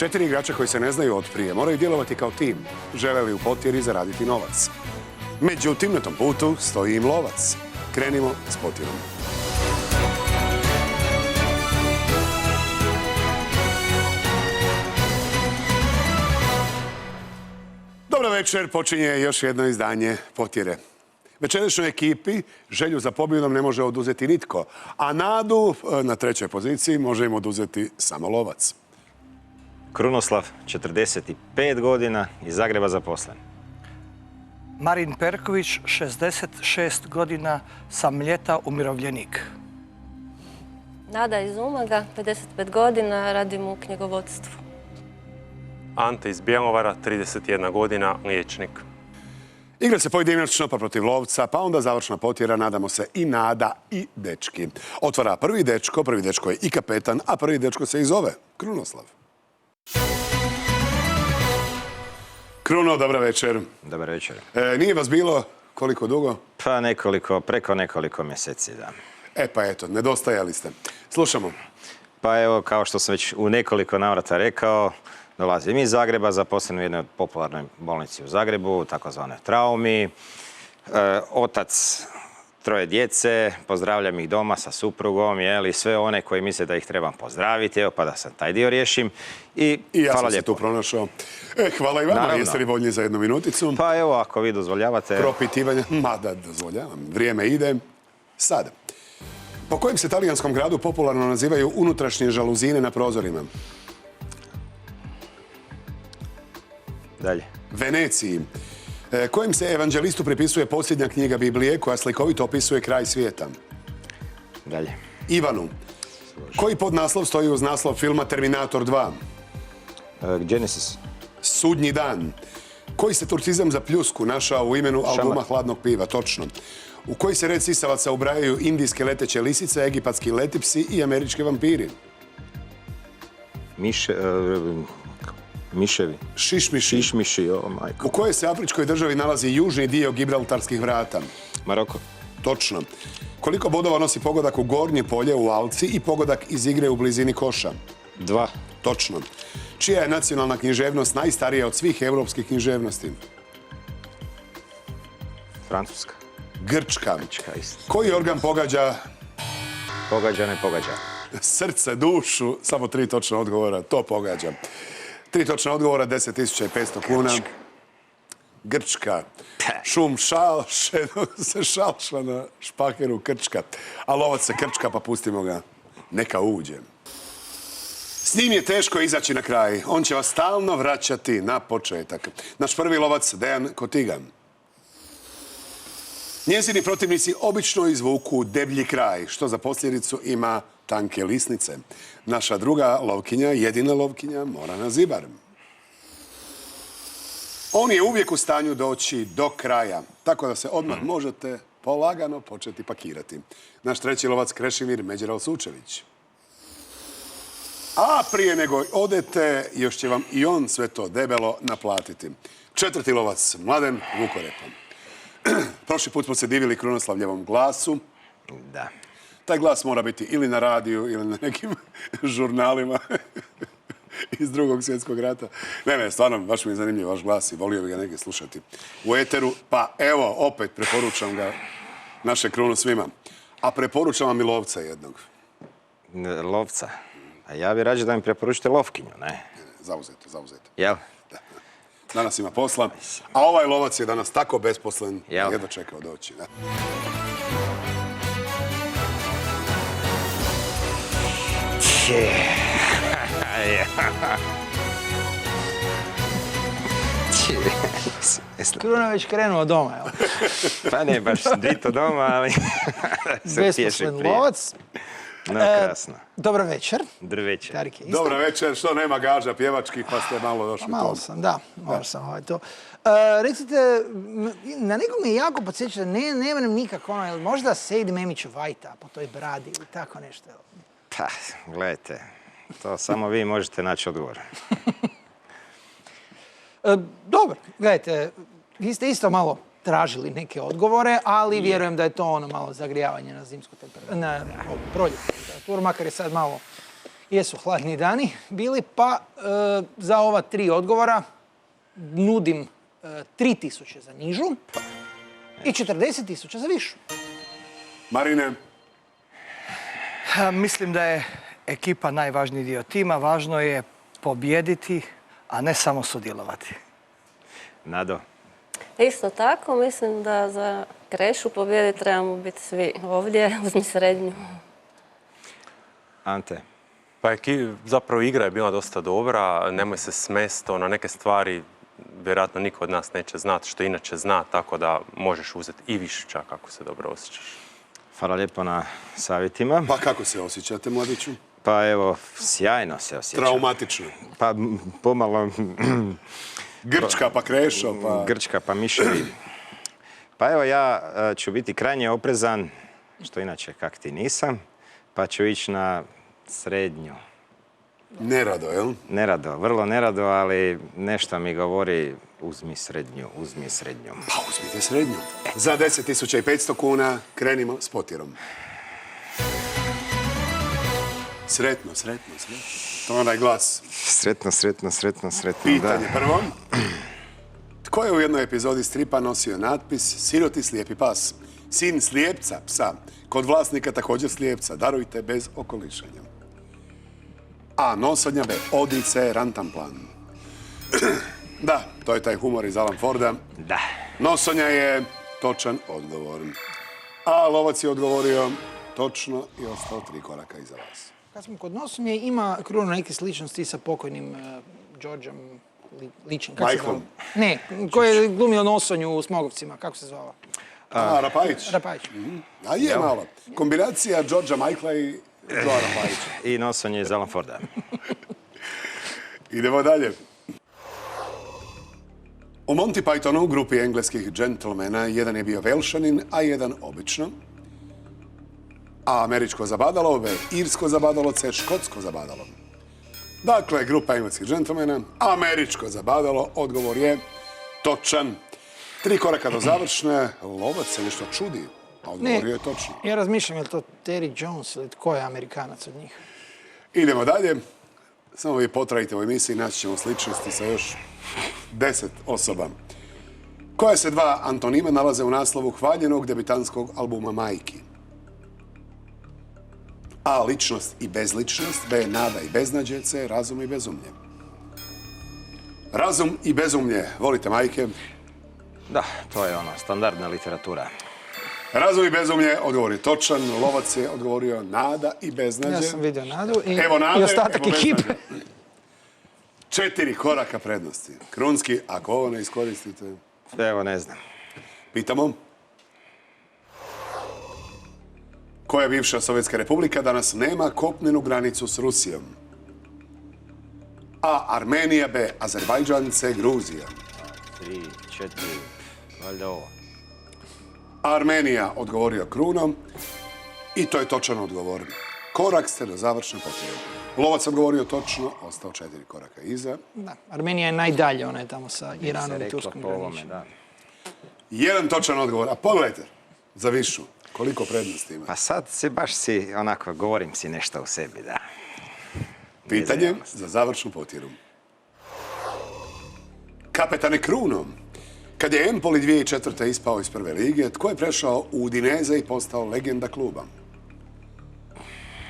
4 igrača koji se ne znaju od prije moraju djelovati kao tim, žele li u potjeri zaraditi novac. Međutim, na tom putu stoji im lovac. Krenimo s potjerom. Dobro večer, počinje još jedno izdanje Potjere. Večerašnjoj ekipi želju za pobjedom ne može oduzeti nitko, a nadu na 3. poziciji može im oduzeti samo lovac. Krunoslav, 45 godina, iz Zagreba zaposlen. Marin Perković, 66 godina, sa Mljeta, umirovljenik. Nada iz Umaga, 55 godina, radim u knjigovodstvu. Ante iz Bjelovara, 31 godina, liječnik. Igra se pojedinačno pa protiv lovca, pa onda završna potjera, nadamo se i Nada i dečki. Otvara prvi dečko je i kapetan, a prvi dečko se i zove Krunoslav. Kruno, dobra večer. Dobar večer. Nije vas bilo koliko dugo? Pa preko nekoliko mjeseci, da. Pa eto, nedostajali ste. Slušamo. Pa evo, kao što sam već u nekoliko navrata rekao, dolazim iz Zagreba, zaposlen u jednoj popularnoj bolnici u Zagrebu, takozvanoj Traumi. Otac 3 djece, pozdravljam ih doma sa suprugom, i sve one koji misle da ih trebam pozdraviti, evo pa da sam taj dio riješim. I ja hvala sam lijepo. se tu pronašao. Hvala i vama, Naravno. Jeste li voljni za 1 minuticu? Pa evo, ako vi dozvoljavate. Propitivanje, mada dozvoljavam. Vrijeme ide. Sad. Po kojem se talijanskom gradu popularno nazivaju unutrašnje žaluzine na prozorima? Dalje. Veneciji. Kojem se evanđelistu pripisuje posljednja knjiga Biblije koja slikovito opisuje kraj svijeta? Dalje. Ivanu. Koji podnaslov stoji uz naslov filma Terminator 2? Genesis. Sudnji dan. Koji se turcizam za pljusku našao u imenu albuma Hladnog piva? Točno. U koji se red sisavaca ubrajaju indijske leteće lisice, egipatski letipsi i američki vampiri? Miševi. Šišmiši. Šišmiši, o majko. U kojoj se afričkoj državi nalazi južni dio Gibraltarskih vrata? Maroko. Točno. Koliko bodova nosi pogodak u Gornje polje u Alci i pogodak iz igre u blizini koša? 2. Točno. Čija je nacionalna književnost najstarija od svih europskih književnosti? Francuska. Grčka. Isto. Koji organ pogađa Pogađa, ne pogađa. srce, dušu? Samo 3 točna odgovora. To pogađa. 3 točna odgovora, 10.500 kuna. Grčka. Šum šalše, se šalša na špakeru Krčka. A lovac se krčka, pa pustimo ga. Neka uđe. S njim je teško izaći na kraj. On će vas stalno vraćati na početak. Naš prvi lovac, Dejan Kotigan. Njezini protivnici obično izvuku deblji kraj, što za posljedicu ima tanke lisnice. Naša druga lovkinja, jedina lovkinja, Morana Zibar. On je uvijek u stanju doći do kraja, tako da se odmah možete polagano početi pakirati. Naš treći lovac, Krešimir Međeral-Sučević. A prije nego odete, još će vam i on sve to debelo naplatiti. 4. lovac, Mladen Vukorepa. Prošli put smo se divili Krunoslavljevom glasu. Da. Taj glas mora biti ili na radiju ili na nekim žurnalima iz 2. svjetskog rata. Ne, stvarno, baš mi je zanimljiv vaš glas i volio bi ga neke slušati u eteru. Pa evo, opet preporučam ga naše Kruno svima. A preporučam vam i lovca jednog. Lovca. A ja bih rađe da mi preporučite lovkinju, ne? Zauzeto. Jel? Danas ima posla. A ovaj lovac je danas tako besposlen, Jel? jedva čekao doći. Da. Kruno već krenuo doma, evo. Pa ne baš dito doma, ali se tješi Besposlen prije. lovac. No, krasno. Dobro večer. Drveće. Tarike, isto. Dobra večer, što nema gaža pjevačkih, pa ste malo došli Malo to. sam, da. Malo sam to. Recite, na nekog me jako podsjeća, ne vrem nikako ono, možda Sejdi Memić Vajta po toj bradi ili tako nešto. Pa, gledajte, to samo vi možete naći odgovor. Dobro, gledajte, vi ste isto malo tražili neke odgovore, ali vjerujem da je to ono malo zagrijavanje na zimsku temperaturu, na proljetnu temperaturu, makar je sad malo Jesu hladni dani bili, pa za ova 3 odgovora nudim 3.000 za nižu i 40.000 za višu. Marine, Mislim da je ekipa najvažniji dio tima. Važno je pobijediti, a ne samo sudjelovati. Nado? Isto tako, mislim da za Krešu pobjedi trebamo biti svi ovdje, uzmi srednju. Ante? Pa zapravo igra je bila dosta dobra, nemoj se smesti, neke stvari vjerojatno niko od nas neće znati što inače zna, tako da možeš uzeti i više čak ako se dobro osjećaš. Hvala lijepo na savjetima. pa kako se osjećate, mladiću? Pa evo, sjajno se osjećam. Traumatično. Pa pomalo Grčka pa Krešo, pa... Grčka pa miševi. Pa evo, ja ću biti krajnje oprezan, što inače kak ti nisam, pa ću ići na srednju. Nerado, jel? Nerado, vrlo nerado, ali nešto mi govori uzmi srednju, uzmi srednju. Pa uzmite srednju. Za 10.500 kuna krenimo s Potirom. Sretno, sretno, sretno. To je onaj glas. Sretno, sretno, sretno, sretno, Pitanje prvo. Tko je u jednoj epizodi stripa nosio natpis Siroti slijepi pas? Sin slijepca, psa. Kod vlasnika također slijepca. Darujte bez okolišanja. A. Nosonja. B. Odice, rantanplan. Da, to je taj humor iz Alan Forda. Da. Nosonja je točan odgovor. A Lovac je odgovorio točno i ostao 3 koraka iza vas. Kad smo kod Nosonje, ima Kruno neke sličnosti sa pokojnim Đorđem Ličin. Kako se Michaelom. zvao? Ne, koji je glumio Nosonju u Smogovcima. Kako se zvao? A, Rapajić. Rapajić. A je malo. Kombinacija Đorđa Michaela i Joa Rapajića. I nosonje iz Alan Forda. Idemo dalje. U Monty Pythonu, grupi engleskih džentlmena, jedan je bio Velšanin, a jedan obično. A. Američko zabadalo, B. Irsko zabadalo, C. Škotsko zabadalo. Dakle, grupa engleskih džentlmena, američko zabadalo, odgovor je točan. 3 koraka do završne, Lovac se nešto čudi, a odgovor je točno. Ja razmišljam, je li to Terry Jones ili tko je Amerikanac od njih? Idemo dalje. Samo vi potrajite u emisiji, naći ćemo sličnosti sa još 10 osoba. Koja se 2 antonima nalaze u naslovu hvaljenog debitanskog albuma Majki? A. Ličnost i bezličnost. B. Nada i beznađe. C. Razum i bezumlje. Razum i bezumlje. Volite majke? Da, to je standardna literatura. Razum i bezumlje, odgovor je točan. Lovac je odgovorio nada i beznađe. Ja sam vidio Nadu i, Evo nade, i ostatak evo ekipe. beznađe. 4 koraka prednosti. Krunski, ako ovo ne iskoristite... Evo, ne znam. Pitamo. Koja bivša Sovjetska republika danas nema kopnenu granicu s Rusijom? A. Armenija. B. Azerbajdžan. C. Gruzija. 3, 4, valjda ovo. Armenija, odgovorio Kruno. I to je točan odgovor. Korak ste do završne potjeve. Lovac odgovorio točno, ostao 4 koraka iza. Da, Armenija je najdalje, ona je tamo sa Iranom i Turskom po ovome, graničnom. da. Jedan točan odgovor. A pogledajte, za višu, koliko prednosti ima. Pa sad baš si, onako, govorim si nešto u sebi, da. Pitanje za završnu potjeru. Kapetane Kruno, kad je Empoli 2004. ispao iz prve lige, tko je prešao u Udineze i postao legenda kluba?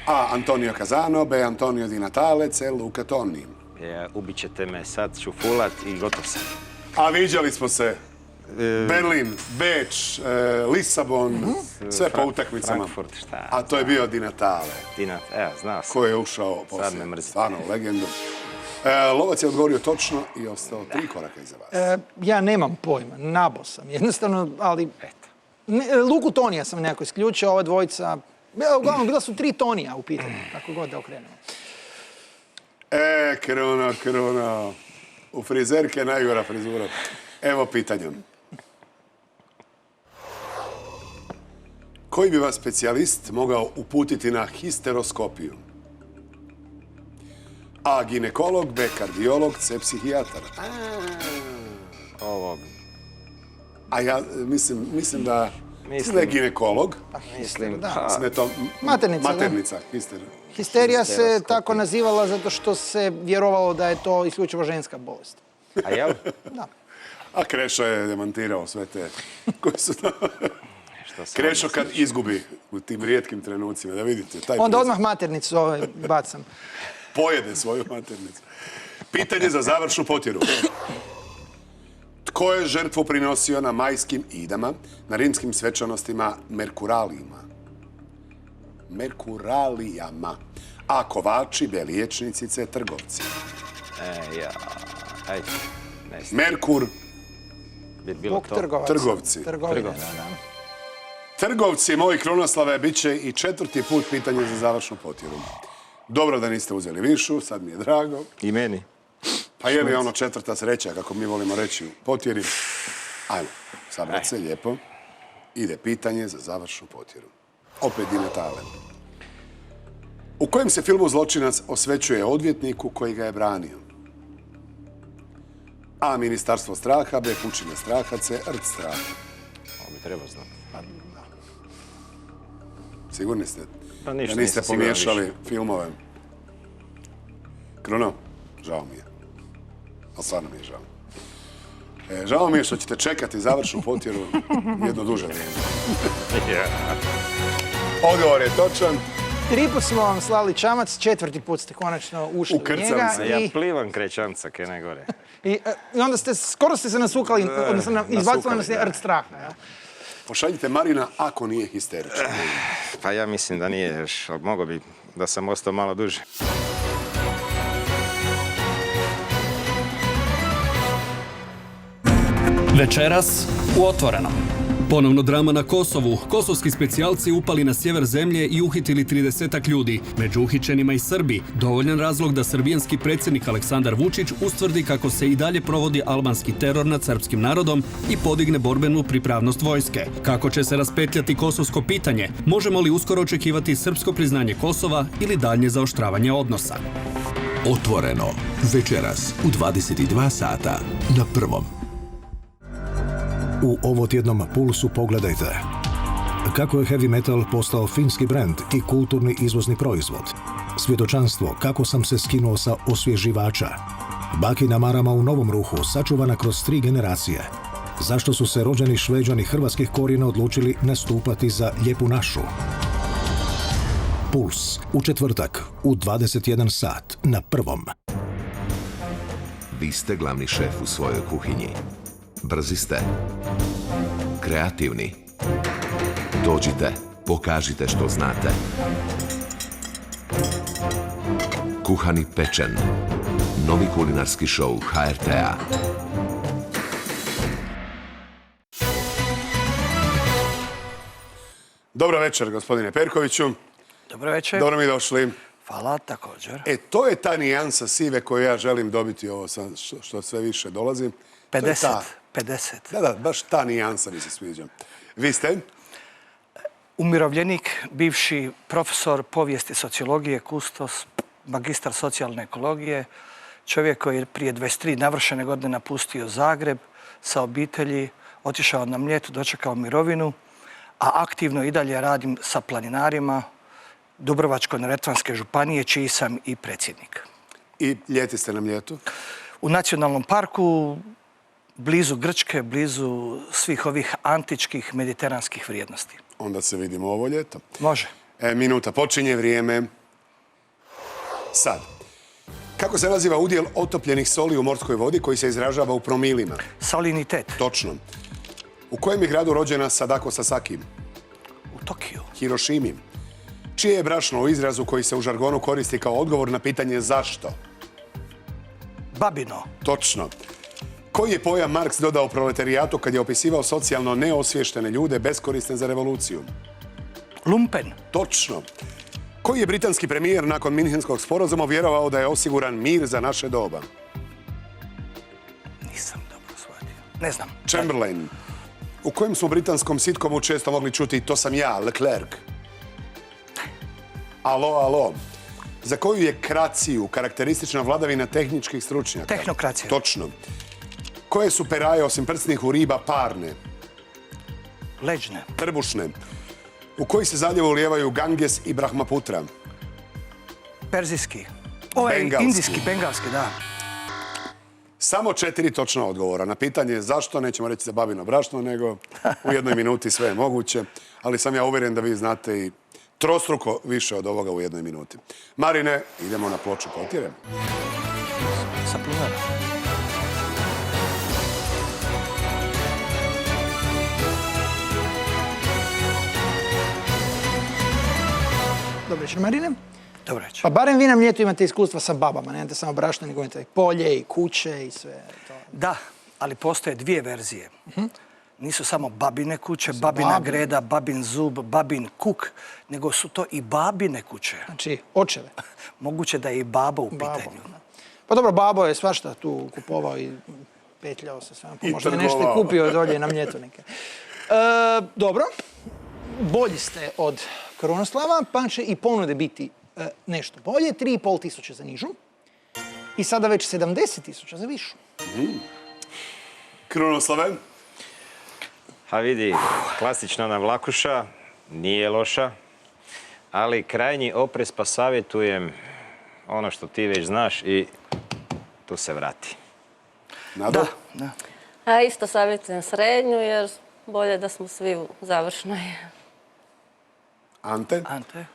A. Antonio Casano, B. Antonio Di Natale, C. Luca Toni. Ubit ćete me, sad ću fulat i gotov sam. A viđali smo se. Berlin, Beč, Lisabon, sve po utakmicama. Frankfurt, šta? A to je bio Di Natale, Evo, znao sam. koji je ušao Sad me poslije. mrzite. Stvarno, legendu. Lovac je odgovorio točno i ostao 3 koraka iza vas. Ja nemam pojma, nabo sam jednostavno, ali... Luku Tonija sam nekako isključio, ova dvojica... Uglavnom, bila su 3 Tonija u pitanju, kako god da okrenemo. Kruno. U frizerke je najgora frizura. Evo pitanja. Koji bi vas specijalist mogao uputiti na histeroskopiju? A. Ginekolog, B. Kardiolog, C. Psihijatar. Ovo, A ja mislim da Mislim da je ginekolog. Mislim, da. Maternica, da. maternica, histerija. Histerija se tako nazivala zato što se vjerovalo da je to isključivo ženska bolest. A jel? Da. A Krešo je demantirao sve te koji su... Što se Krešo kad izgubi u tim rijetkim trenucima, da vidite. Taj Onda prizor. odmah maternicu bacam. Pojede svoju maternicu. Pitanje za završnu potjeru. Tko je žrtvu prinosio na majskim idama, na rimskim svečanostima Merkuralijama? Merkuralijama. A kovači, liječnici, C trgovci. Ajde, ne znam. Merkur, Bi bilo Bog to. trgovac. Trgovci. Trgovine, Trgovci. da. Trgovci, moji Krunoslave, bit će i 4. put pitanje za završnu potjeru. Dobro da niste uzeli višu, sad mi je drago. I meni. Pa je li ono 4. sreća, kako mi volimo reći u potjeri? Ajmo, sabrat se lijepo. Ide pitanje za završnu potjeru. Opet di Natale. U kojem se filmu zločinac osvećuje odvjetniku koji ga je branio? A. Ministarstvo straha, B. Pučine straha, C. Rt straha. Ovo bi trebao znati. Sigurni ste? Pa ništa, da niste nisam siguran pomiješali filmove? Kruno, žao mi je. Ali stvarno mi je žao. Žao mi je što ćete čekati završnu potjeru jedno duže vrijeme. Odgovor je točan. 3 put smo vam slali čamac, 4. put ste konačno ušli u Ukrcali njega. se. Ja plivam krečanca, kaj ne gore. I onda skoro ste se nasukali, odnosno izbacili nas je da. rt straha. Ja? Pošaljite Marina ako nije histeričan. Pa ja mislim da nije još, ali mogo bi da sam ostao malo duže. Večeras u Otvorenom. Ponovno drama na Kosovu. Kosovski specijalci upali na sjever zemlje i uhitili 30 ljudi. Među uhićenima i Srbi. Dovoljan razlog da srbijanski predsjednik Aleksandar Vučić ustvrdi kako se i dalje provodi albanski teror nad srpskim narodom i podigne borbenu pripravnost vojske. Kako će se raspetljati kosovsko pitanje? Možemo li uskoro očekivati srpsko priznanje Kosova ili daljnje zaoštravanje odnosa? Otvoreno. Večeras u 22 sata na Prvom. U ovotjednom Pulsu pogledajte kako je heavy metal postao finski brend i kulturni izvozni proizvod. Svjedočanstvo kako sam se skinuo sa osvježivača. Bakina marama u novom ruhu, sačuvana kroz 3 generacije. Zašto su se rođeni Šveđani hrvatskih korijena odlučili nastupati za lijepu našu? Puls u četvrtak u 21 sat na Prvom. Vi ste glavni šef u svojoj kuhinji. Brzi ste. Kreativni. Dođite, pokažite što znate. Kuhani pečen. Novi kulinarski show HRT-a. Dobro večer, gospodine Perkoviću. Dobro večer. Dobro mi došli. Hvala, također. To je ta nijansa sive koju ja želim dobiti ovo što sve više dolazi. To je 50. ta- 50. Da, baš ta nijansa mi se sviđa. Vi ste? Umirovljenik, bivši profesor povijesti sociologije, kustos, magistar socijalne ekologije, čovjek koji je prije 23 navršene godine napustio Zagreb sa obitelji, otišao na Mljet, dočekao mirovinu, a aktivno i dalje radim sa planinarima Dubrovačko-neretvanske županije, čiji sam i predsjednik. I ljeti ste na Mljetu? U nacionalnom parku, blizu Grčke, blizu svih ovih antičkih mediteranskih vrijednosti. Onda se vidimo ovo ljeto. Može. Minuta počinje, vrijeme. Sad. Kako se naziva udjel otopljenih soli u morskoj vodi koji se izražava u promilima? Salinitet. Točno. U kojem je gradu rođena Sadako Sasaki? U Tokiju. Hirošimi. Čije je brašno u izrazu koji se u žargonu koristi kao odgovor na pitanje zašto? Babino. Točno. Koji je pojam Marks dodao proletarijatu kad je opisivao socijalno neosvještene ljude beskorisne za revoluciju? Lumpen. Točno. Koji je britanski premijer nakon Minhenskog sporazuma vjerovao da je osiguran mir za naše doba? Nisam dobro shvatio. Ne znam. Chamberlain. U kojem smo britanskom sitcomu često mogli čuti to sam ja, Leclerc? Alo, alo. Za koju je kraciju karakteristična vladavina tehničkih stručnjaka? Tehnokracija. Točno. Koje su peraje osim prstnih u riba parne? Leđne. Trbušne. U koji se zaljev ulijevaju Ganges i Brahmaputra? Perzijski. Bengalski. Indijski, bengalski, da. Samo 4 točna odgovora. Na pitanje zašto, nećemo reći za babino brašno, nego u jednoj minuti sve je moguće. Ali sam ja uvjeren da vi znate i trostruko više od ovoga u jednoj minuti. Marine, idemo na ploču potjere. Sa plunara. Dobro večer, Marine. Dobro večer. Pa barem vi na Mljetu imate iskustva sa babama, nemate samo brašno, nego imate i polje i kuće i sve to. Da, ali postoje 2 verzije. Nisu samo babine kuće, babina greda, babin zub, babin kuk, nego su to i babine kuće. Znači, očeve. Moguće da je i baba u pitanju. Pa dobro, babo je svašta tu kupovao i petljao se sve. Pa I možda je trgovao. nešto i kupio dolje na Mljetu neke. Dobro, bolji ste od Krunoslava, pa će i ponude biti nešto bolje. 3.500 za nižu i sada već 70.000 za višu. Krunoslave. A vidi, klasična ona vlakuša, nije loša, ali krajnji oprez pa savjetujem ono što ti već znaš i tu se vrati. Nado? Da. A isto savjetujem srednju jer bolje da smo svi u završnoj. Ante? Ante?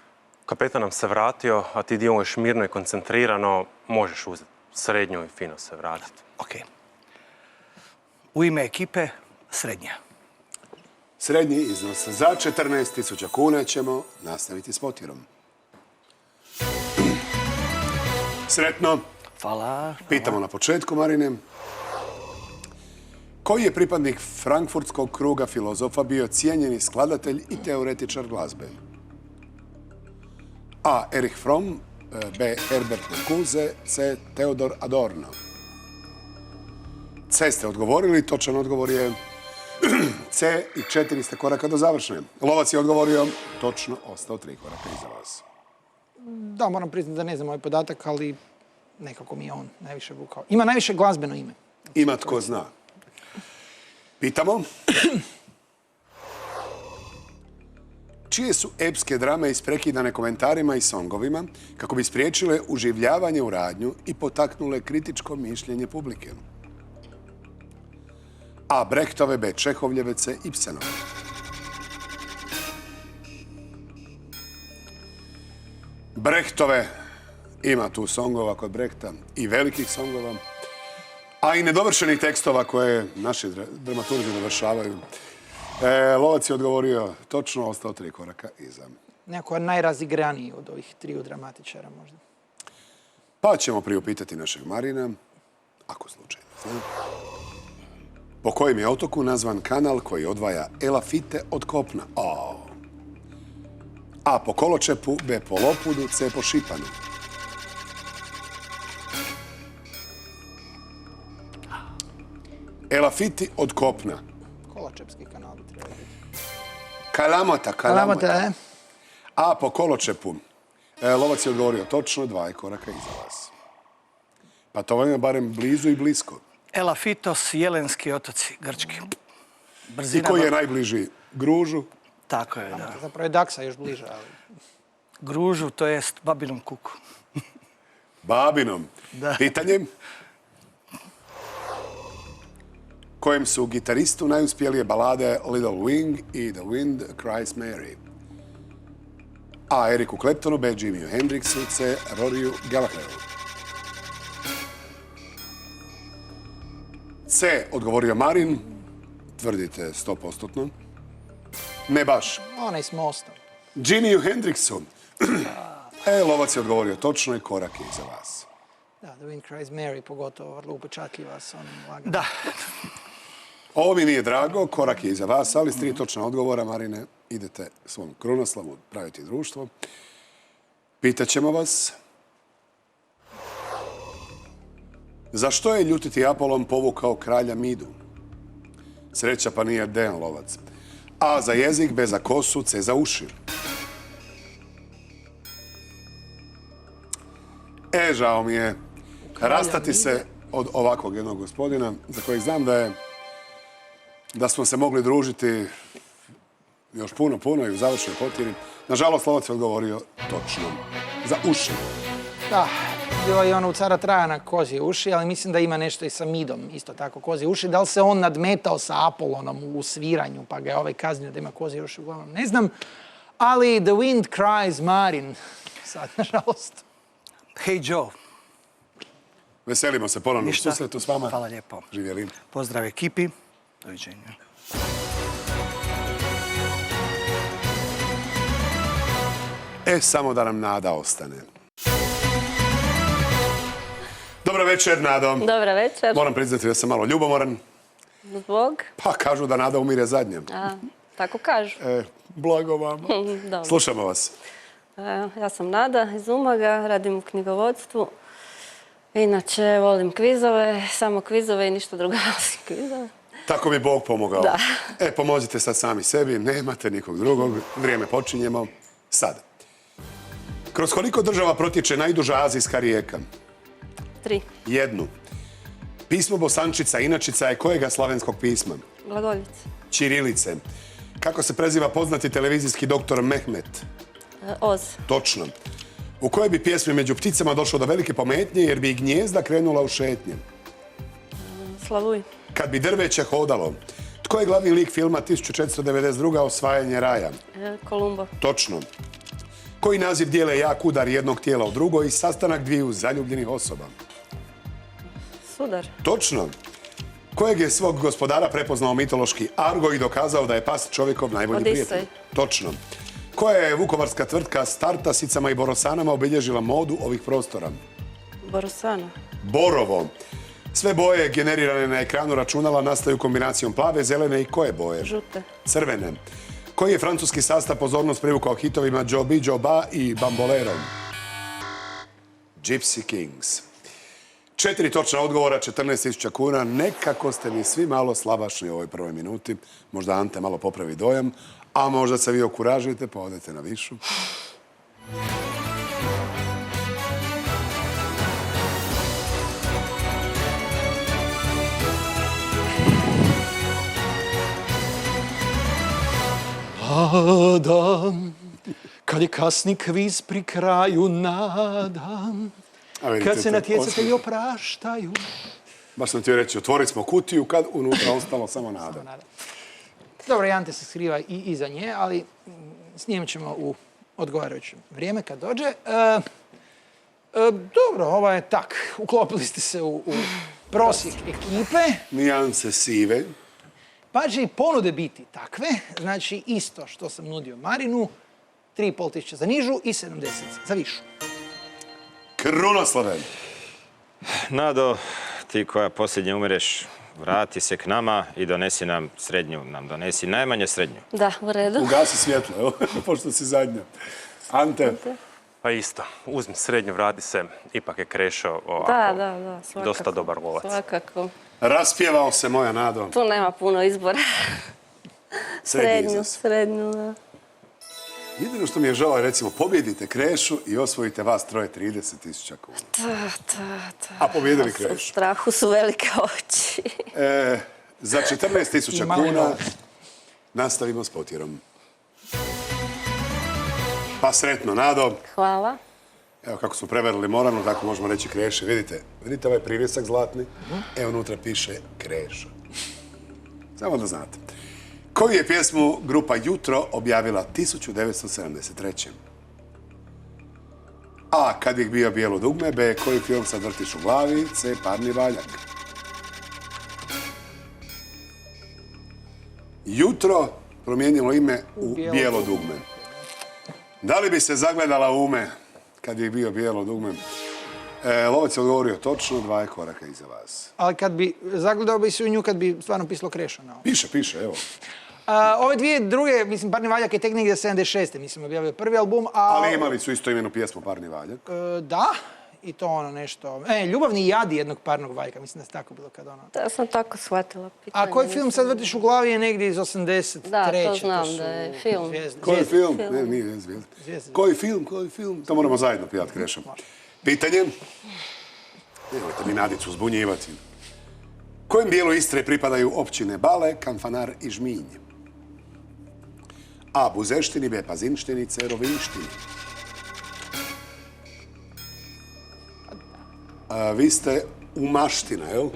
Kapetan nam se vratio, a ti djeluješ mirno i koncentrirano, možeš uzeti srednju i fino se vratiti. Ok. U ime ekipe, srednja. Srednji iznos za 14.000 kuna ćemo nastaviti s potjerom. Sretno. Hvala. Pitamo na početku, Marine. Koji je pripadnik frankfurtskog kruga filozofa bio cijenjeni skladatelj i teoretičar glazbe? A. Erich Fromm, B. Herbert Marcuse, C. Theodor Adorno. C ste odgovorili, točan odgovor je C i 4 ste koraka do završne. Lovac je odgovorio, točno, ostao 3 koraka iza vas. Da, moram priznati da ne znam ovaj podatak, ali nekako mi je on najviše vukao. Ima najviše glazbeno ime. Ima tko zna. Pitamo. Čije su epske drame isprekidane komentarima i songovima kako bi spriječile uživljavanje u radnju i potaknule kritičko mišljenje publike? A. Brechtove, B. Čehovljeve, C. Ibsenove. Brechtove, ima tu songova kod Brechta i velikih songova, a i nedovršenih tekstova koje naši dramaturzi dovršavaju. Lovac je odgovorio točno, ostao 3 koraka iza. Neko najrazigraniji od ovih 3 dramatičara možda. Pa ćemo priupitati našeg Marina, ako slučajno zna. Po kojem je otoku nazvan kanal koji odvaja Elafite od kopna? A. Po koločepu, B. Po lopudu, C. Po šipanu. Elafiti od kopna. Koločepski kanal bi trebao biti. Kalamata. Kalamata, A. Po koločepu. Lovac je odgovorio točno, 2 koraka iza vas. Pa to vam je barem blizu i blisko. Elafitos, Jelenski otoci, grčki. I Brzina. koji je najbliži? Gružu? Tako je, da. Zapravo je Daksa još bliže, ali... Gružu, to jest babinom kuku. Babinom. Da. Pitanje. Kojem su gitaristu najuspjelije balade Little Wing i The Wind Cries Mary? A. Eriku Claptonu, B. Jimiju Hendrixu, C. Roriju Gallagheru. C. Odgovorio Marin. Tvrdite 100%. Ne baš. Onaj s mostom. Jimiju Hendrixu. Lovac je odgovorio točno i korak je iza vas. Da, The Wind Cries Mary, pogotovo vrlo upečatljiva s onim laganom. Da. Ovo mi nije drago, korak je iza vas, ali s 3 točna odgovora, Marine, idete svom Krunoslavu praviti društvo. Pitaćemo vas. Za što je ljutiti Apolon povukao kralja Midu? Sreća pa nije Dejan Lovac. A. Za jezik, B. Za kosu, C. Za uši. Žao mi je rastati se od ovakvog jednog gospodina za kojeg znam da smo se mogli družiti Još puno i u završnoj potjeri. Nažalost, Lovac je odgovorio točno. Za uši. Da, bilo je ono u Cara Trajana kozije uši, ali mislim da ima nešto i sa Midom, isto tako kozije uši. Da li se on nadmetao sa Apolonom u sviranju, pa ga je ovaj kaznio da ima kozije uši, uglavnom ne znam. Ali The Wind Cries Marin, sad, nažalost. Hey Joe. Veselimo se ponovno u Ništa. susretu s vama. Hvala lijepo. Živjeli. Pozdrav ekipi. Doviđenja. Samo da nam Nada ostane. Dobro večer, Nado. Dobra večer. Moram priznati da sam malo ljubomoran. Zbog? Pa kažu da Nada umire zadnja. Tako kažu. Blago vam. Dobro. Slušamo vas. Ja sam Nada iz Umaga, radim u knjigovodstvu. Inače, volim kvizove, samo kvizove i ništa drugo osim kvizove. Tako mi Bog pomogao. Da. Pomozite sad sami sebi, nemate nikog drugog. Vrijeme počinjemo sada. Kroz koliko država protječe najduža azijska rijeka? 3. 1. Pismo Bosančica, inačica je kojega slavenskog pisma? Glagoljice. Ćirilice. Kako se preziva poznati televizijski doktor Mehmet? Oz. Točno. U kojoj bi pjesmi među pticama došlo do velike pometnje jer bi i gnijezda krenula u šetnje? Slavuj. Kad bi drveće hodalo. Tko je glavni lik filma 1492. Osvajanje raja? Kolumbo. Točno. Koji naziv dijele jak udar jednog tijela u drugo i sastanak dviju zaljubljenih osoba? Sudar. Točno. Kojeg je svog gospodara prepoznao mitološki Argo i dokazao da je pas čovjekov najbolji Odisej. prijatelj? Točno. Koja je vukovarska tvrtka s tartasicama i borosanama obilježila modu ovih prostora? Borosana. Borovo. Sve boje generirane na ekranu računala nastaju kombinacijom plave, zelene i koje boje? Žute. Crvene. Koji je francuski sastav pozornost privukao hitovima Joby, Joba i Bambolero? Gypsy Kings. 4 točna odgovora, 14.000 kuna. Nekako ste mi svi malo slabašni u ovoj prvoj minuti. Možda Ante malo popravi dojam, a možda se vi okuražite pa odete na višu. Nadam, kad je kasni kviz pri kraju, nadam, kad se natjecatelji opraštaju. Baš sam ti reći, otvorit smo kutiju kad unutra ostalo samo nada. Dobro, Ante se skriva i iza nje, ali snimat ćemo u odgovarajuće vrijeme kad dođe. Dobro, ovo je tak. Uklopili ste se u prosjek ekipe. Nijanse sive. Pa će i ponude biti takve. Znači isto što sam nudio Marinu. 3.500 za nižu i 70 za višu. Krunoslave. Nado, ti koja posljednje umireš, vrati se k nama i donesi nam srednju. Donesi najmanje srednju. Da, u redu. Ugasi svjetlo, evo, pošto si zadnja. Ante. Pa isto, uzmi srednju, vrati se, ipak je Krešo ovako. Da, svakako. Dosta dobar lovac. Svakako. Raspjevao se moja Nado. Tu nema puno izbora. Srednji iznos. Srednju, da. Jedino što mi je žao je, recimo, pobjedite Krešu i osvojite vas troje 30.000 kuna. A pobjedili U Krešu. strahu su velike oči. Za 14.000 kuna nastavimo s potjerom. Pa sretno, Nado. Hvala. Evo kako smo prevarili Moranu, tako možemo reći Kreše. Vidite ovaj privjesak zlatni? Evo unutra piše Krešo. Samo da znate. Koju je pjesmu grupa Jutro objavila 1973. A. Kad bih bio bijelo dugme. B. Koji film sad vrtiš u glavi. C. Parni valjak. Jutro promijenilo ime u bijelo dugme. Da li bi se zagledala u ume kad bih bio bijelo dugme? Lovac je odgovorio točno, 2 je koraka iza vas. Ali kad bi zagledao bi se u nju kad bi stvarno pisalo Krešo na ovo. Piše, evo. Ove dvije druge, mislim, Parni valjak je tek negdje 76. mislim, objavio prvi album, Ali imali su isto imenu pjesmu Parni valjak. Da, i to ono nešto... Ljubavni jadi jednog parnog valjka, mislim da se tako bilo kad ono... Ja sam tako shvatila pitanje. A koji film sad vrtiš u glavi je negdje iz 83. Da, to znam da je film. Koji film? Ne, nije Zvijezde. Koji film? To moramo zajedno pijati, Krešom. Pitanje? Nemojte mi Nadicu zbunjivati. Kojem dijelu Istre pripadaju općine Bale, Kanfanar i Žminj? A. Buzeštini, B. Pazinštini, C. Rovinštini. Vi ste Umaština, jel?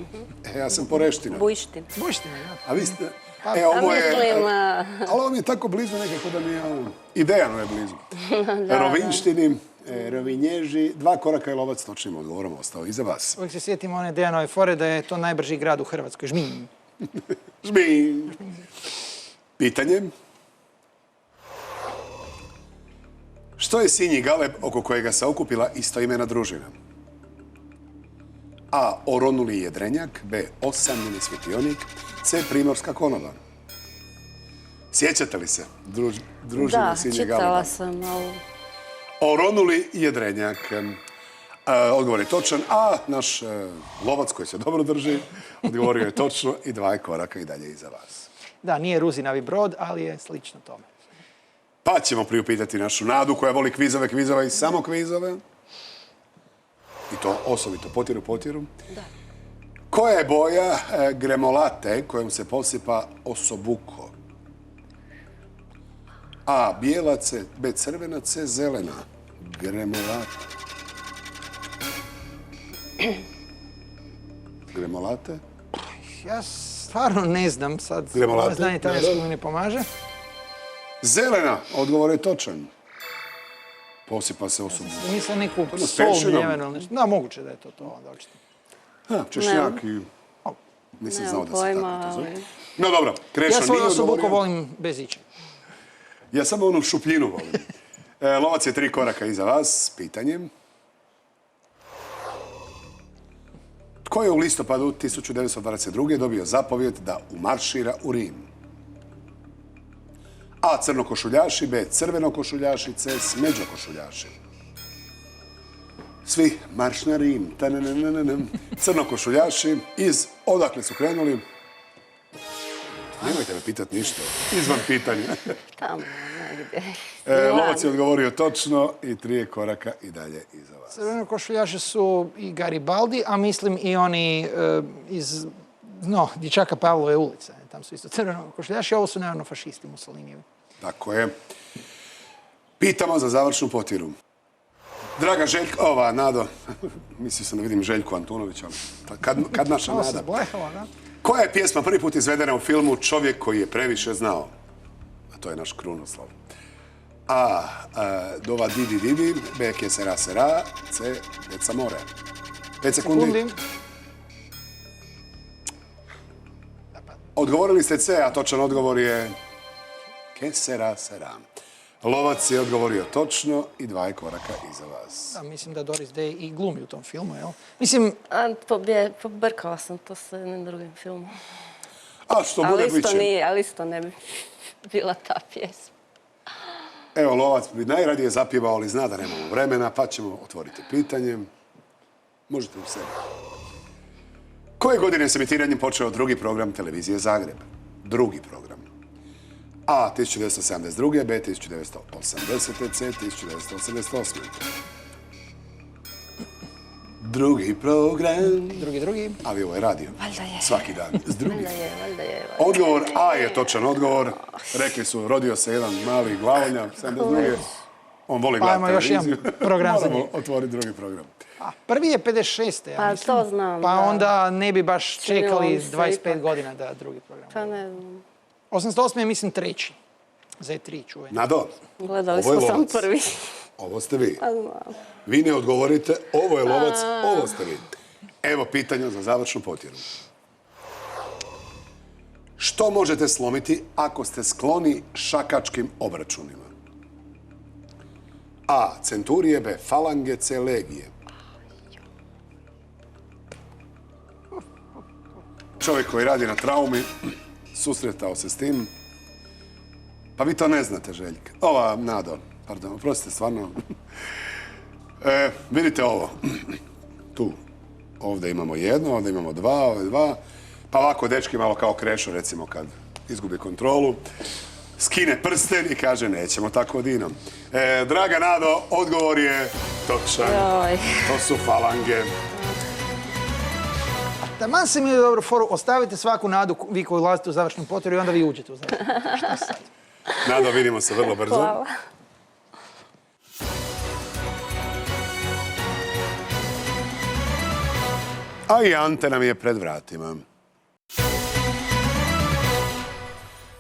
Ja sam Poreština. Bujštin. Bujština, ja. A vi ste... A mislim, Ali ovo mi je tako blizu nekako da mi je... I Dejanu je blizu. Rovinštini, Rovinježi, 2 koraka je lovac točnim odgovorom ostao iza vas. Uvijek se sjetimo one Dejanove fore da je to najbrži grad u Hrvatskoj. Žminj. Žminj. Pitanje. Što je sinji galeb oko kojega se okupila istoimena družina? A. Oronuli jedrenjak, B. Osamljeni svjetionik, C. Primorska konoba. Sjećate li se družine da, sinjeg galeba? čitala sam, ali... Oronuli jedrenjak. Odgovor je točan, a naš lovac koji se dobro drži odgovorio je točno i 2 koraka i dalje iza vas. Da, nije Ruzinavi brod, ali je slično tome. Pa ćemo priupitati našu Nadu koja voli kvizove i samo kvizove. I to osobito potjeru. Da. Koja je boja gremolate kojom se posipa osobuko? A. Bijela, C. B. Crvena, C. Zelena. Gremolate. Gremolate? Ja stvarno ne znam sad. Gremolate? Znanje talijanskog mi ne pomaže. Zelena. Odgovor je točan. Posipa se osobuko. Mislim neku s sol peršinom. mljevenu ili nešto. Da, moguće da je to onda očito. Češnjak i... Nisam znao da se pojma, tako to zove. ali- No dobro, Krešo Ja svoju nije osobuko odgovorio. volim bez ičega. Ja samo onu šupljinu volim. Lovac je 3 koraka iza vas. Pitanje. Tko je u listopadu 1922. dobio zapovjed da umaršira u Rim? A. Crnokošuljaši, B. Crvenokošuljaši, C. Smeđokošuljaši. Svi marš na Rim. Crnokošuljaši odakle su krenuli? Nemojte me pitati ništa. Izvan pitanja. Tamo, negdje. Lovac je odgovorio točno i 3 koraka i dalje iza vas. Crveno košuljaši su i Garibaldi, a mislim i oni iz dječaka Pavlove ulice. Tam su isto crveno košuljaši, a ovo su naravno fašisti Mussolinijevi. Tako je. Pitamo za završnu potjeru. Draga Željko, Nado, mislio sam da vidim Željku Antunovića, ali kad naša Ovo se Nada? zblehala, da? Koja je pjesma prvi put izvedena u filmu Čovjek koji je previše znao? A to je naš Krunoslav. A. Dova Didi Didi, B. Que sera sera, C. Deca more. 5 sekundi. Odgovorili ste C, a točan odgovor je Que sera sera. Lovac je odgovorio točno i 2 koraka iza vas. Da, mislim da Doris Day i glumi u tom filmu, jel? Mislim, Pobrkala sam to sa jednim drugim filmom. A što bude, bit će. Ali isto ne bi bila ta pjesma. Evo, Lovac bi najradije zapjevao, ali zna da nemamo vremena, pa ćemo otvoriti pitanje. Možete u sebi. Koje godine s emitiranjem počeo drugi program televizije Zagreb? Drugi program. A. 1972. B. 1980. C. 1988. Drugi program. drugi. Ali ovo je radio. Valjda je. Svaki dan. S drugim. Valjda je. Odgovor A je točan odgovor. Rekli su, rodio se jedan mali glavonja, 72. On voli gledati Ajmo još televiziju. jedan program za Moramo njega. otvoriti drugi program. Prvi je 56. ja Pa mislim. to znam, Pa da. onda ne bi baš Činilo čekali mi se 25 ipak. godina da drugi program. Pa ne znam. 88. je mislim treći. Z3 čuje. Nado, Gledali ovo je smo sam Lovac. prvi. Ovo ste vi. Pa znam. Vi ne odgovorite, ovo je Lovac, ovo ste vi. Evo pitanja za završnu potjeru. Što možete slomiti ako ste skloni šakačkim obračunima? A. Centurije, B. Falange, C. Legije. Čovjek koji radi na traumi, susretao se s tim. Pa vi to ne znate, Željka. Nado, pardon, oprostite, stvarno. Vidite ovo. Tu. Ovdje imamo jedno, ovdje imamo dva, ovdje dva. Pa ovako dečki malo kao Krešo, recimo, kad izgubi kontrolu. Skine prsten i kaže, nećemo tako odinom. Draga Nado, odgovor je točan. Joj. To su falange. Taman se mi je dobro foru, ostavite svaku nadu vi koji ulazite u završnu potjeru i onda vi uđete u završnu potjeru. Šta sad? Nado, vidimo se vrlo brzo. Hvala. A i Ante nam je pred vratima.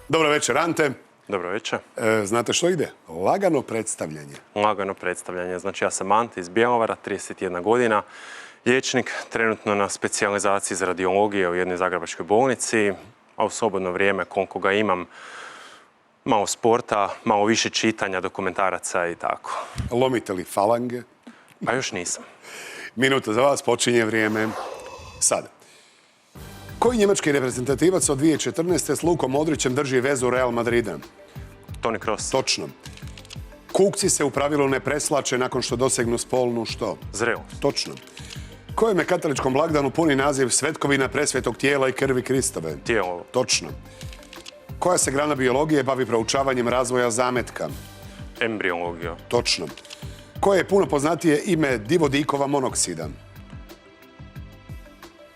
Dobro večer, Ante. Dobro večer. Znate što ide? Lagano predstavljanje. Lagano predstavljanje. Znači, ja sam Ante iz Bjelovara, 31 godina. Liječnik, trenutno na specijalizaciji za radiologije u jednoj zagrebačkoj bolnici, a u slobodno vrijeme, koliko ga imam, malo sporta, malo više čitanja, dokumentaraca i tako. Lomite li falange? Pa još nisam. Minuta za vas, počinje vrijeme sad. Koji njemački reprezentativac od 2014. s Lukom Modrićem drži vezu Real Madrida? Toni Kroos. Točno. Kukci se u pravilu ne preslače nakon što dosegnu spolnu što? Zrelost. Točno. Kojem je katoličkom blagdanu puni naziv Svetkovina presvetog tijela i krvi Kristove? Tijelo. Točno. Koja se grana biologije bavi proučavanjem razvoja zametka? Embriologija. Točno. Koje je puno poznatije ime divodikova monoksida?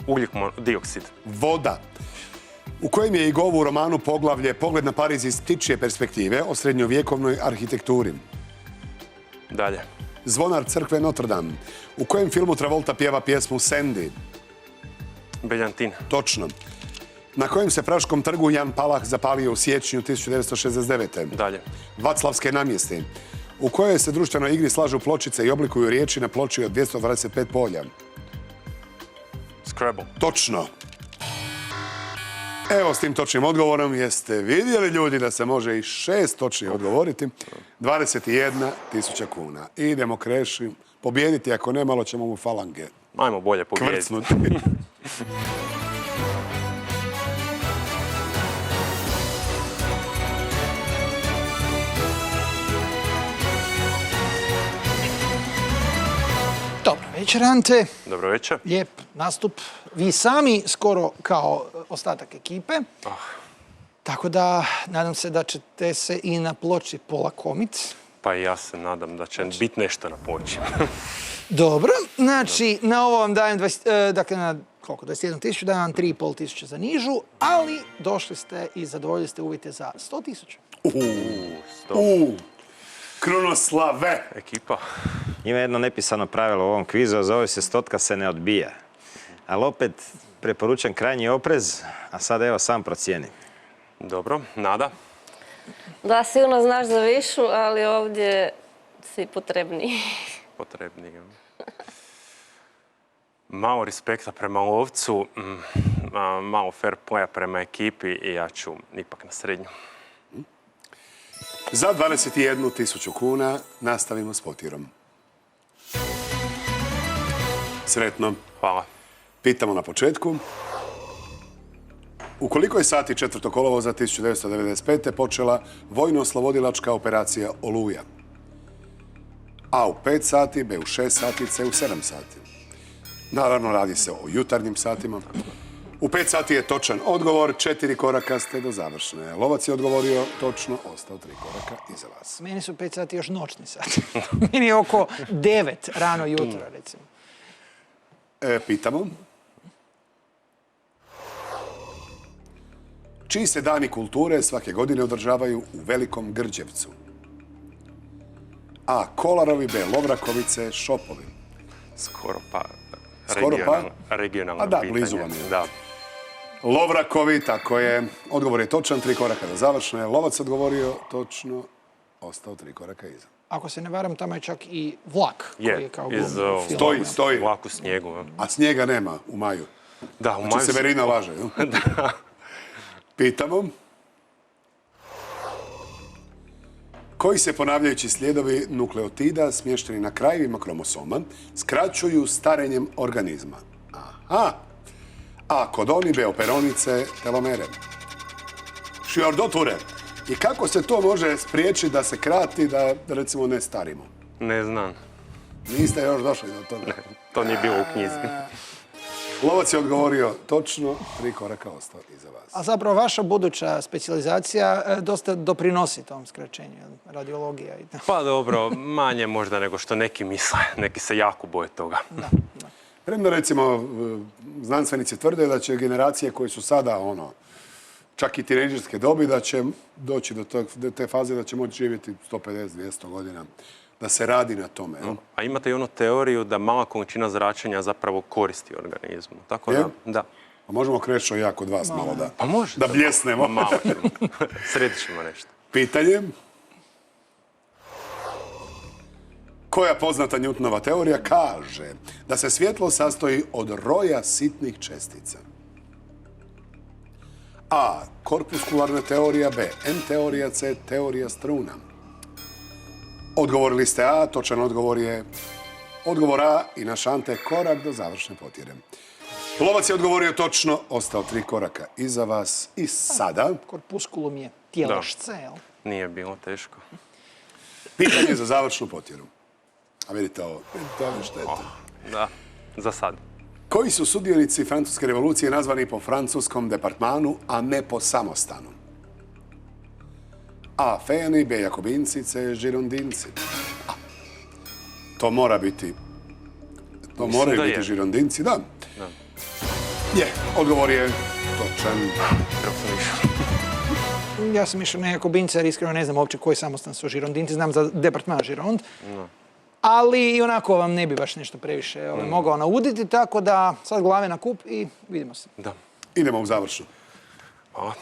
Ugljik dioksid. Voda. U kojem je i govu u romanu poglavlje Pogled na Pariz iz ptičje perspektive o srednjovjekovnoj arhitekturi? Dalje. Zvonar crkve Notre Dame. U kojem filmu Travolta pjeva pjesmu Sandy? Beljantin. Točno. Na kojem se praškom trgu Jan Palach zapalio u siječnju 1969. Dalje. Vaclavske namjesti. U kojoj se društvenoj igri slažu pločice i oblikuju riječi na ploči od 225 polja? Scrabble. Točno. Evo, s tim točnim odgovorom jeste vidjeli ljudi da se može i 6 točnih odgovoriti. 21.000 kuna. Idemo Kreši. Pobijediti, ako ne, malo ćemo mu falange Ajmo bolje pobijediti. kvrcnuti. Dobro večer, Ante. Dobro večer. Lijep nastup. Vi sami skoro kao ostatak ekipe. Tako da nadam se da ćete se i na ploči polakomit. Pa i ja se nadam da će biti nešto na ploči. Dobro, znači na ovo vam dajem, dakle na koliko, 21.000, dajem vam 3.500 za nižu, ali došli ste i zadovoljili ste uvjete za 100.000. Krunoslave. Ekipa. Ima jedno nepisano pravilo u ovom kvizu, zove se stotka se ne odbija. Ali opet preporučam krajnji oprez, a sad evo sam procijeni. Dobro. Nada? Da, sigurno znaš za višu, ali ovdje si potrebniji. Potrebni. Malo respekta prema lovcu, malo fair playa prema ekipi i ja ću ipak na srednju. Za 21.000 kuna nastavimo s potirom. Sretno. Hvala. Pitamo na početku. U koliko je sati 4. kolovoza 1995. počela vojno-oslobodilačka operacija Oluja? A u 5 sati, B u 6 sati, C u 7 sati. Naravno, radi se o jutarnjim satima. U 5 sati je točan odgovor, 4 koraka ste do završene. Lovac je odgovorio točno, ostao 3 koraka iza vas. Meni su 5 sati još noćni sati. Meni je oko 9 rano jutro, recimo. Pitamo. Čiji se dani kulture svake godine održavaju u Velikom Grđevcu? A. Kolarovi, B. Lovrakovice, Šopovi. Skoro pa. Skoro pa? Regionalno A da, pitanje. blizu vam je. Da. Lovrakovi, tako je. Odgovor je točan, 3 koraka do završene. Lovac odgovorio točno, ostao 3 koraka iza. Ako se ne varam, tamo je čak i vlak. Koji je kao iz glumni film. Stoji. Vlak u snijegu. A snijega nema u maju. Da, u Znači, maju. Severina laže. jel? Pitamo. Koji se ponavljajući slijedovi nukleotida smješteni na krajevima kromosoma skraćuju starenjem organizma? Aha. A. Kodoni, B. Operonice, telomere. Šiordoture. I kako se to može spriječiti da se krati, da recimo ne starimo? Ne znam. Niste još došli do toga. To nije bilo u knjizi. Lovac je odgovorio točno, 3 koraka ostao iza vas. A zapravo vaša buduća specijalizacija dosta doprinosi tom skraćenju, radiologija i tako. Pa dobro, manje možda nego što neki misle. Neki se jako boje toga. Premda recimo znanstvenici tvrde da će generacije koje su sada čak i tinejdžerske dobi, da će doći do te faze da će moći živjeti 150-200 godina. Da se radi na tome. A imate i onu teoriju da mala količina zračenja zapravo koristi organizmu. Tako da. A možemo Krešo i ja kod vas malo da... Pa može. Da bljesnemo. Malo ćemo. Sredit ćemo nešto. Pitanje. Koja poznata Newtonova teorija kaže da se svjetlo sastoji od roja sitnih čestica? A. Korpuskularna teorija. B. M teorija. C. Teorija struna. Odgovorili ste A, točan odgovor je odgovor A i naš Ante korak do završne potjere. Lovac je odgovorio točno, ostao 3 koraka iza vas i sada... Korpuskulum je tijelašce, jel? Nije bilo teško. Pitanje za završnu potjeru. A vidite ovo štete. Da, za sad. Koji su sudionici Francuske revolucije nazvani po francuskom departmanu, a ne po samostanu? A. Fejani, B. Jakobinci, C. Žirondinci. To mora biti... To moraju biti Žirondinci, da. Je, odgovor je točan. Ja sam išao na Jakobince, jer iskreno ne znam uopće koji samostan su Žirondinci. Znam za departman Žirond. Ali i onako vam ne bi baš nešto previše mogao nauditi, tako da sad glave na kup i vidimo se. Da. Idemo u završnu. Hvala.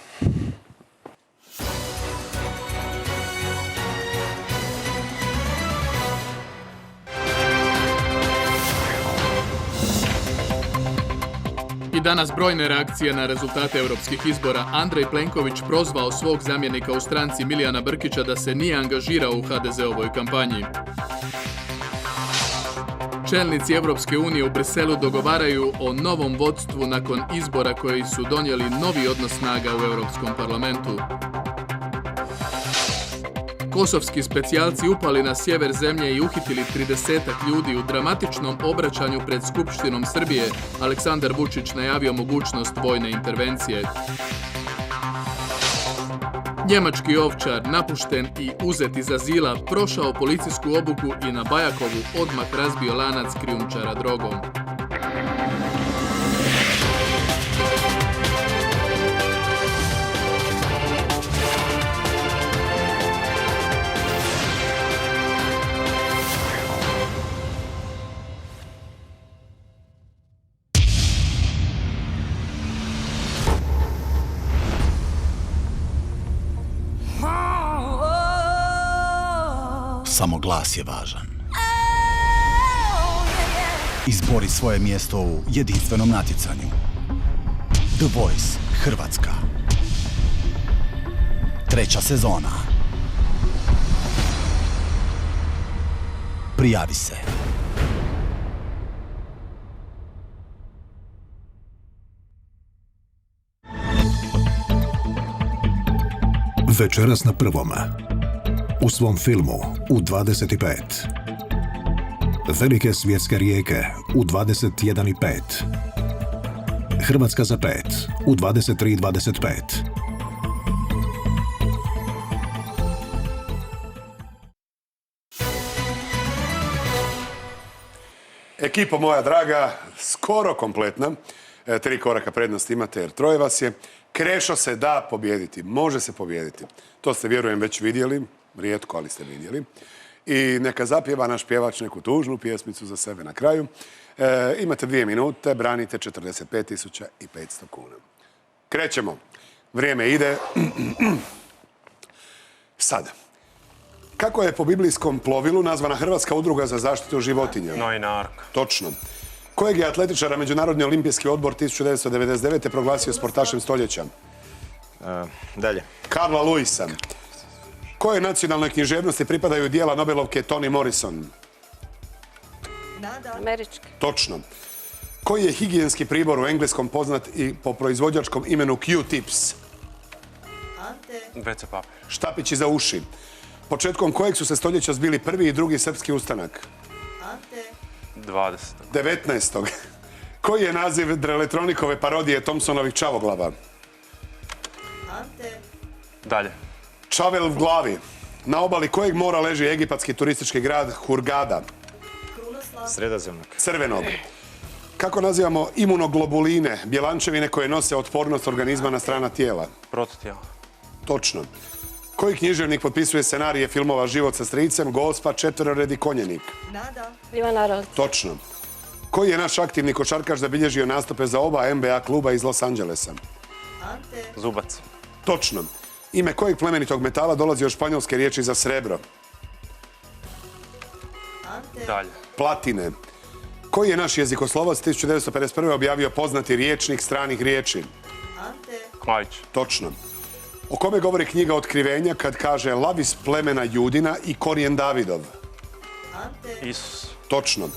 I danas brojne reakcije na rezultate europskih izbora. Andrej Plenković prozvao svog zamjenika u stranci Milijana Brkića da se nije angažirao u HDZ-ovoj kampanji. Čelnici Europske unije u Briselu dogovaraju o novom vodstvu nakon izbora koji su donijeli novi odnos snaga u Europskom parlamentu. Kosovski specijalci upali na sjever zemlje i uhitili 30-ak ljudi u dramatičnom obraćanju pred Skupštinom Srbije. Aleksandar Vučić najavio mogućnost vojne intervencije. Njemački ovčar, napušten i uzet iz azila, prošao policijsku obuku i na Bajakovu odmah razbio lanac krijumčara drogom. Samo glas je važan. Izbori svoje mjesto u jedinstvenom natjecanju. The Voice Hrvatska. 3. sezona. Prijavi se. Večeras na Prvoma. U svom filmu u 25. Velike svjetske rijeke u 21:05. Hrvatska za 5 u 23:25. Ekipa moja draga, skoro kompletna. 3 koraka prednosti imate jer 3 vas je. Krešo se da pobijediti, može se pobijediti. To ste, vjerujem, već vidjeli. Rijetko, ali ste vidjeli. I neka zapjeva naš pjevač neku tužnu pjesmicu za sebe na kraju. Imate 2 minute, branite 45.500 kuna. Krećemo. Vrijeme ide. Sad. Kako je po biblijskom plovilu nazvana Hrvatska udruga za zaštitu životinja? Noina Ark. Točno. Kojeg je atletičara Međunarodni olimpijski odbor 1999. proglasio sportašem stoljeća? Dalje. Karla Lewisa. Kojoj nacionalnoj književnosti pripadaju dijela Nobelovke Toni Morrison? Američke. Točno. Koji je higijenski pribor u engleskom poznat i po proizvođačkom imenu Q-tips? WC papir. Štapići za uši. Početkom kojeg su se stoljeća zbili prvi i drugi srpski ustanak? 20. 19. Koji je naziv Dreletronikove parodije Thompsonovih Čavoglava? Dalje. Čavel v glavi. Na obali kojeg mora leži egipatski turistički grad Hurgada? Sredozemnog. Crvenog. Kako nazivamo imunoglobuline, bjelančevine koje nose otpornost organizma na strana tijela? Prototijela. Točno. Koji književnik potpisuje scenarije filmova Život sa stricem, Gospa, Četverored i Konjenik? Ivan Aralić. Točno. Koji je naš aktivni košarkaš zabilježio nastupe za oba NBA kluba iz Los Angelesa? Zubac. Točno. Ime kojeg plemenitog metala dolazi od španjolske riječi za srebro? Dalje. Platine. Koji je naš jezikoslovac 1951. objavio poznati riječnik stranih riječi? Klarić. Točno. O kome govori knjiga Otkrivenja kad kaže lavis plemena Judina i korijen Davidov? Isus. Točno.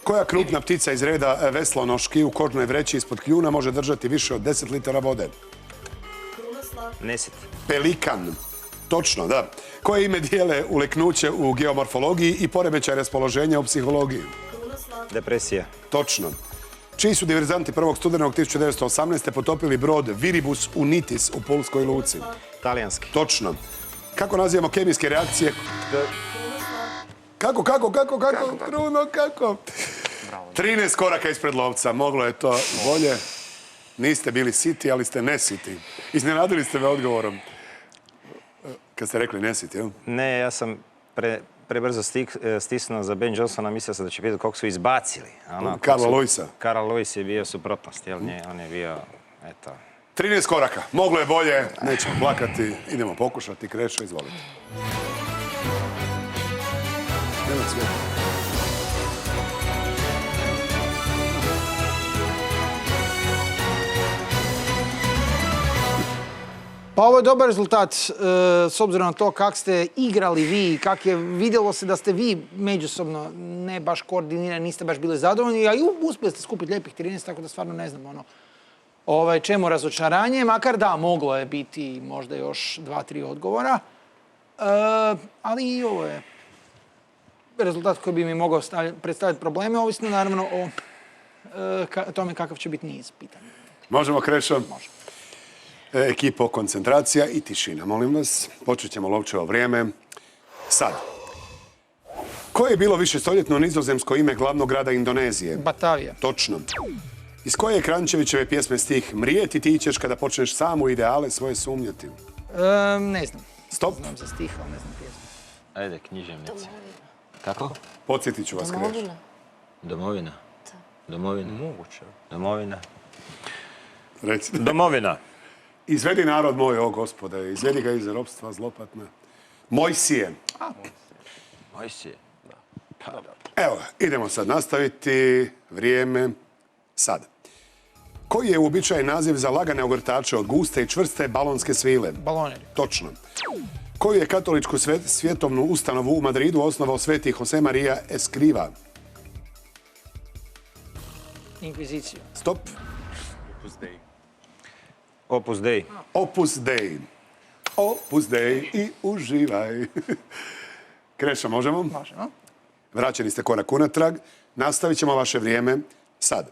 Koja krupna ptica iz reda veslonoški u kožnoj vreći ispod kljuna može držati više od 10 litara vode? Nesit. Pelikan. Točno, da. Koje ime dijele uleknuće u geomorfologiji i poremećaj raspoloženja u psihologiji? Depresija. Točno. Čiji su diverzanti 1. studenog 1918. potopili brod Viribus Unitis u Pulskoj luci? Talijanski. Točno. Kako nazivamo kemijske reakcije? Kako? Kruno, kako? 13 koraka ispred lovca. Moglo je to bolje. Niste bili siti, ali ste nesiti. Iznenadili ste me odgovorom. Kad ste rekli nesiti, jel? Ne, ja sam prebrzo stisnuo za Ben Johnsona, mislio sam da će pitati koliko su izbacili. Karla Lewisa. Karl Lewis je bio suprotnost, jel? On je bio, eto... 13 koraka. Moglo je bolje. Nećemo plakati. Idemo pokušati. Krešo, izvolite. Nema svijeta. Pa ovo je dobar rezultat s obzirom na to kako ste igrali vi, kako je vidjelo se da ste vi međusobno ne baš koordinirani, niste baš bili zadovoljni, ali uspjeli ste skupiti lijepih 13, tako da stvarno ne znam čemu razočaranje, makar da, moglo je biti možda još 2-3 odgovora, ali i ovo je rezultat koji bi mi mogao predstaviti probleme, ovisno naravno o tome kakav će biti niz pitanja. Možemo, Krešo? Može. Ekipo, koncentracija i tišina, molim vas. Počet ćemo lovčevo vrijeme. Sad. Koje je bilo višestoljetno nizozemsko ime glavnog grada Indonezije? Batavija. Točno. Iz koje je Kranjčevićeve pjesme stih Mrijeti ti ćeš kada počneš sam u ideale svoje sumnjati? Ne znam. Stop. Znam za stih, ali ne znam pjesmu. Ajde, književnici. Kako? Podsjetit ću vas, Krešo. Domovina. Domovina. Moguće. Domovina. Recite. Domovina. Izvedi narod moj, o Gospode, izvedi ga iz ropstva zlopatne. Mojsije. Mojsije. Evo, idemo sad nastaviti. Vrijeme. Sad. Koji je uobičajen naziv za lagane ogrtače od guste i čvrste balonske svile? Baloneri. Točno. Koju je katoličku svjetovnu ustanovu u Madridu osnovao sveti Jose Maria Escriva? Inkviziciju. Stop. Opus Dei. Opus Dei. Opus Dei i uživaj. Krešo, možemo? Možemo. Vraćeni ste korak unatrag. Nastavit ćemo vaše vrijeme sad.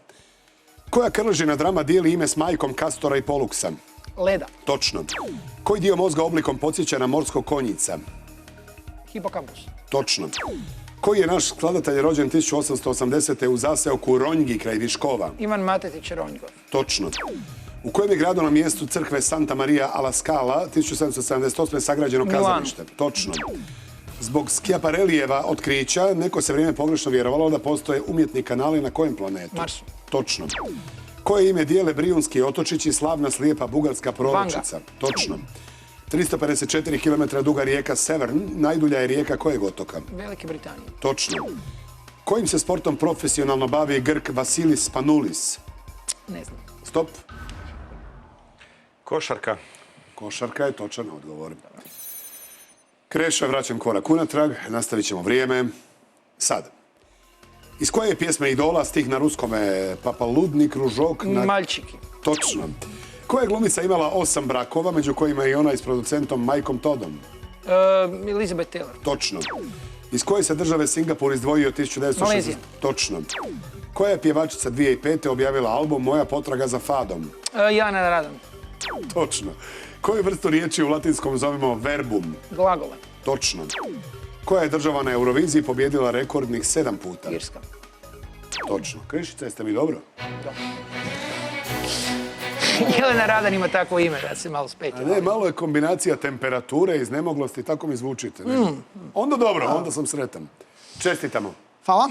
Koja krležina drama dijeli ime s majkom Kastora i Poluksa? Leda. Točno. Koji dio mozga oblikom podsjeća na morskog konjica? Hipokampus. Točno. Koji je naš skladatelj rođen 1880. u zaseoku Ronjgi kraj Viškova? Ivan Matetić Ronjgov. Točno. U kojem je gradu na mjestu crkve Santa Maria alla Scala 1778. sagrađeno kazalište? Točno. Zbog Schiaparellijeva otkrića neko se vrijeme pogrešno vjerovalo da postoje umjetni kanali na kojem planetu? Marsu. Točno. Koje ime dijele Brijunski otočić i slavna slijepa bugarska proročica? Točno. 354 km duga rijeka Severn, najdulja je rijeka kojeg otoka? Velike Britanije. Točno. Kojim se sportom profesionalno bavi Grk Vasilis Spanoulis? Ne znam. Stop. Košarka. Košarka je točan odgovor. Krešo, vraćam korak unatrag, nastavit ćemo vrijeme. Sad. Iz koje je pjesme Idola stih na ruskome Papa ludni kružok na... Maljčiki. Točno. Koja je glumica imala 8 brakova, među kojima je i ona s producentom Mikeom Toddom? Elizabeth Taylor. Točno. Iz koje se države Singapur izdvojio 1960? Malezija. Točno. Koja je pjevačica 2005. objavila album Moja potraga za fadom? Jana Radan. Točno. Koju vrstu riječi u latinskom zovemo verbum? Glagole. Točno. Koja je država na Euroviziji pobjedila rekordnih 7 puta? Irska. Točno. Krišica, jeste mi dobro? Jelena Radan ima takvo ime, da se malo speća. A ne, malo je kombinacija temperature, iznemoglosti, tako mi zvučite. Ne? Onda dobro, onda sam sretan. Čestitamo. Hvala.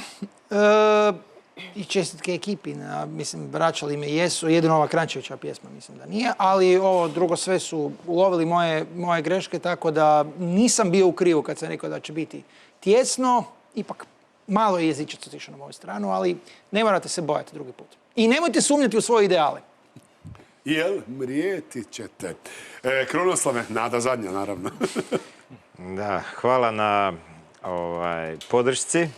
I čestitke ekipi. Mislim, vraćali me jesu. Jedino ova Krančevića pjesma, mislim da nije. Ali ovo drugo sve su ulovili moje greške, tako da nisam bio u krivu kad sam rekao da će biti tjesno. Ipak malo je jezičac otišao na moju stranu, ali ne morate se bojati drugi put. I nemojte sumnjati u svoje ideale. Jel, mrijeti ćete. Krunoslave, Nada zadnja, naravno. Da, hvala na podršci.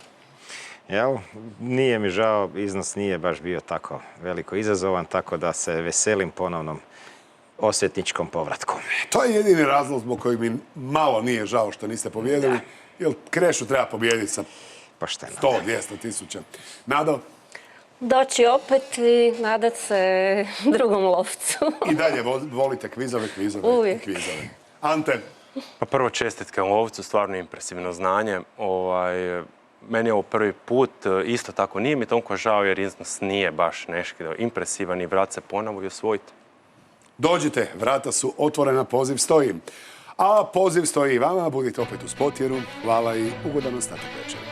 Jel? Nije mi žao, iznos nije baš bio tako veliko izazovan, tako da se veselim ponovnom osvetničkom povratku. To je jedini razlog zbog kojeg mi malo nije žao što niste pobjedili. Jer Krešu treba pobijediti sa 100-200 tisuća. Nado? Doći opet i nadat se drugom lovcu. I dalje volite kvizove. Uvijek. Kvizove. Ante? Pa prvo čestitke lovcu, stvarno impresivno znanje. Meni je ovo prvi put, isto tako nije mi toliko žao jer iznos nije baš nešto impresivan i vrat se ponovo i osvojite. Dođite, vrata su otvorena, poziv stoji. A poziv stoji i vama, budite opet u Spotjeru. Hvala i ugodan ostatak večera.